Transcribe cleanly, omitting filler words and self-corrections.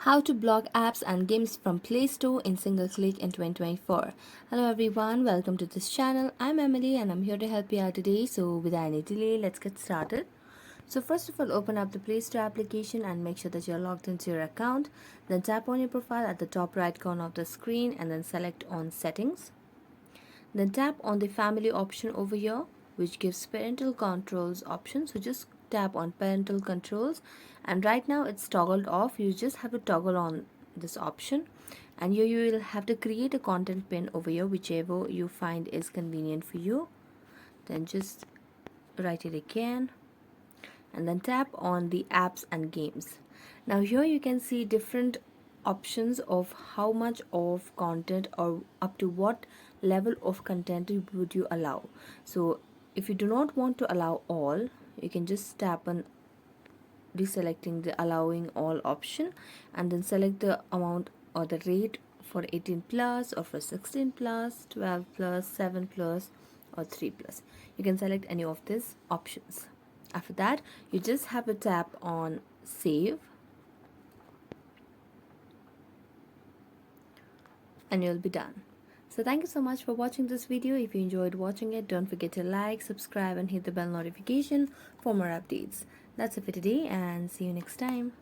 How to block apps and games from Play Store in single click in 2024. Hello everyone, welcome to this channel. I'm Emily and I'm here to help you out today. So without any delay, let's get started. So first of all, open up the Play Store application and make sure that you're logged into your account. Then tap on your profile at the top right corner of the screen and then select on settings. Then tap on the family option over here, which gives parental controls option. So just tap on parental controls, and right now it's toggled off. You just have to toggle on this option, and here you will have to create a content pin over here, whichever you find is convenient for you. Then just write it again and then tap on the apps and games. Now here you can see different options of how much of content or up to what level of content would you allow. So if you do not want to allow all, you can just tap on deselecting the allowing all option and then select the amount or the rate for 18 plus or for 16 plus, 12 plus, 7 plus or 3 plus. You can select any of these options. After that, you just have to tap on save and you'll be done. So thank you so much for watching this video. If you enjoyed watching it, don't forget to like, subscribe and hit the bell notification for more updates. That's it for today and see you next time.